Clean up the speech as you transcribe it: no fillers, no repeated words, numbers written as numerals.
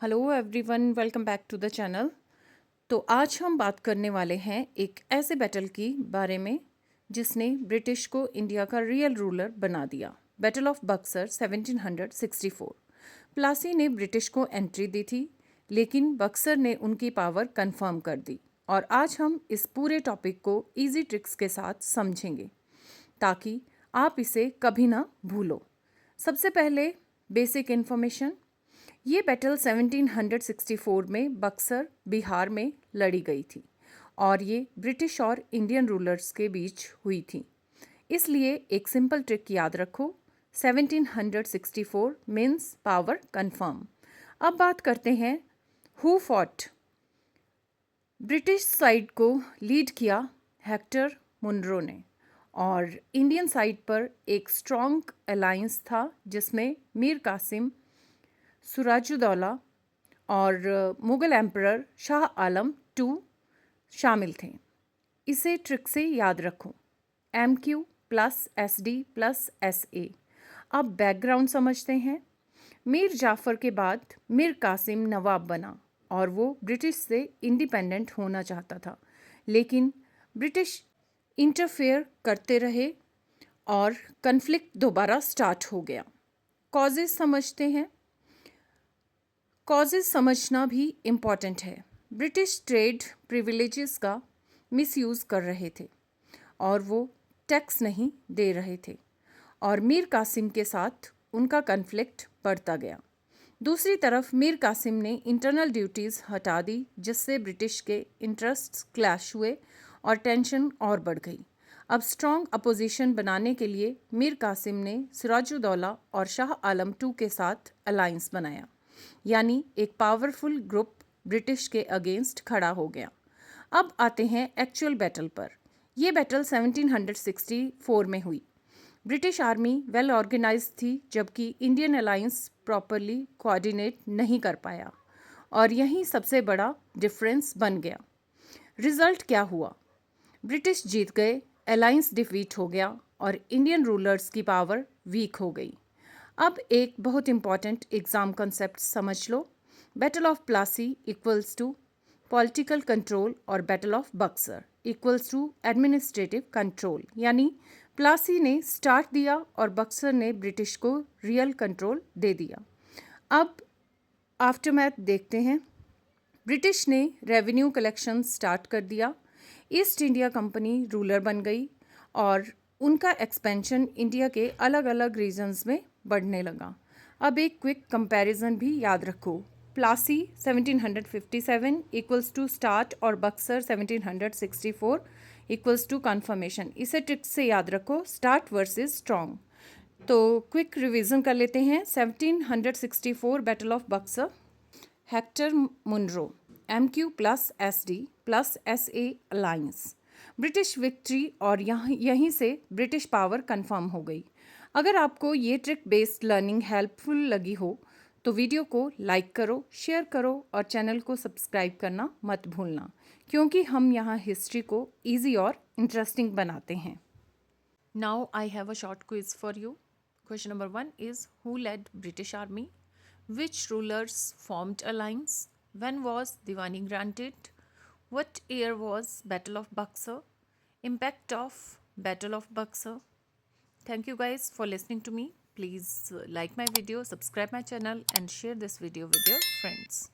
Hello everyone, welcome back to the channel. तो आज हम बात करने वाले हैं एक ऐसे बैटल की बारे में जिसने ब्रिटिश को इंडिया का रियल रूलर बना दिया। Battle of Buxar 1764। प्लासी ने ब्रिटिश को एंट्री दी थी, लेकिन बक्सर ने उनकी पावर कंफर्म कर दी। और आज हम इस पूरे टॉपिक को इजी ट्रिक्स के साथ समझेंगे ताकि आप इसे कभी ना भूलो। सबसे पहले बेसिक इन्फॉर्मेशन। ये बैटल 1764 में बक्सर, बिहार में लड़ी गई थी और ये ब्रिटिश और इंडियन रूलर्स के बीच हुई थी। इसलिए एक सिंपल ट्रिक याद रखो, 1764 मीन्स पावर कंफर्म। अब बात करते हैं हु फॉट। ब्रिटिश साइड को लीड किया हेक्टर मुनरो ने और इंडियन साइड पर एक स्ट्रॉन्ग अलायंस था जिसमें मीर कासिम, सिराजुद्दौला और मुग़ल एम्परर शाह आलम टू शामिल थे। इसे ट्रिक से याद रखो, MQ plus SD plus SA। अब बैकग्राउंड समझते हैं। मीर जाफ़र के बाद मीर कासिम नवाब बना और वो ब्रिटिश से इंडिपेंडेंट होना चाहता था, लेकिन ब्रिटिश इंटरफेयर करते रहे और कन्फ्लिक्ट दोबारा स्टार्ट हो गया। कॉजेज़ समझते हैं। कॉजेज़ समझना भी इम्पॉर्टेंट है। ब्रिटिश ट्रेड प्रिविलेजेस का मिसयूज़ कर रहे थे और वो टैक्स नहीं दे रहे थे और मीर कासिम के साथ उनका कन्फ्लिक्ट बढ़ता गया। दूसरी तरफ मीर कासिम ने इंटरनल ड्यूटीज़ हटा दी, जिससे ब्रिटिश के इंटरेस्ट्स क्लैश हुए और टेंशन और बढ़ गई। अब स्ट्रॉन्ग अपोजिशन बनाने के लिए मीर कासिम ने सिराजुद्दौला और शाह आलम टू के साथ अलायंस बनाया, यानी एक पावरफुल ग्रुप ब्रिटिश के अगेंस्ट खड़ा हो गया। अब आते हैं एक्चुअल बैटल पर। यह बैटल 1764 में हुई। ब्रिटिश आर्मी वेल ऑर्गेनाइज थी, जबकि इंडियन अलायंस प्रॉपरली कोऑर्डिनेट नहीं कर पाया और यही सबसे बड़ा डिफरेंस बन गया। रिजल्ट क्या हुआ? ब्रिटिश जीत गए, अलायंस डिफीट हो गया और इंडियन रूलर्स की पावर वीक हो गई। अब एक बहुत इंपॉर्टेंट एग्ज़ाम कंसेप्ट समझ लो। Battle of Plassey equals to political control और battle of Buxar equals to administrative control, यानी प्लासी ने स्टार्ट दिया और बक्सर ने ब्रिटिश को रियल कंट्रोल दे दिया। अब आफ्टरमैथ देखते हैं। ब्रिटिश ने रेवेन्यू कलेक्शन स्टार्ट कर दिया, ईस्ट इंडिया कंपनी रूलर बन गई और उनका एक्सपेंशन इंडिया के अलग अलग रीजन्स में बढ़ने लगा। अब एक क्विक कंपैरिजन भी याद रखो। प्लासी 1757 इक्वल्स टू स्टार्ट और बक्सर 1764 इक्वल्स टू कन्फर्मेशन। इसे ट्रिक से याद रखो, स्टार्ट वर्सेस स्ट्रॉन्ग। तो क्विक रिवीजन कर लेते हैं। 1764 battle of Buxar, Hector Munro, MQ plus SD plus SA alliance, British victory और यहीं से ब्रिटिश पावर कंफर्म हो गई। अगर आपको ये ट्रिक बेस्ड लर्निंग हेल्पफुल लगी हो तो वीडियो को लाइक करो, शेयर करो और चैनल को सब्सक्राइब करना मत भूलना, क्योंकि हम यहाँ हिस्ट्री को ईजी और इंटरेस्टिंग बनाते हैं। Now I have a short quiz for you. Question number 1 is who led British army? Which rulers formed alliance? When was Diwani granted? What year was Battle of Buxar? Impact of Battle of Buxar. Thank you guys for listening to me. Please like my video, subscribe my channel and share this video with your friends.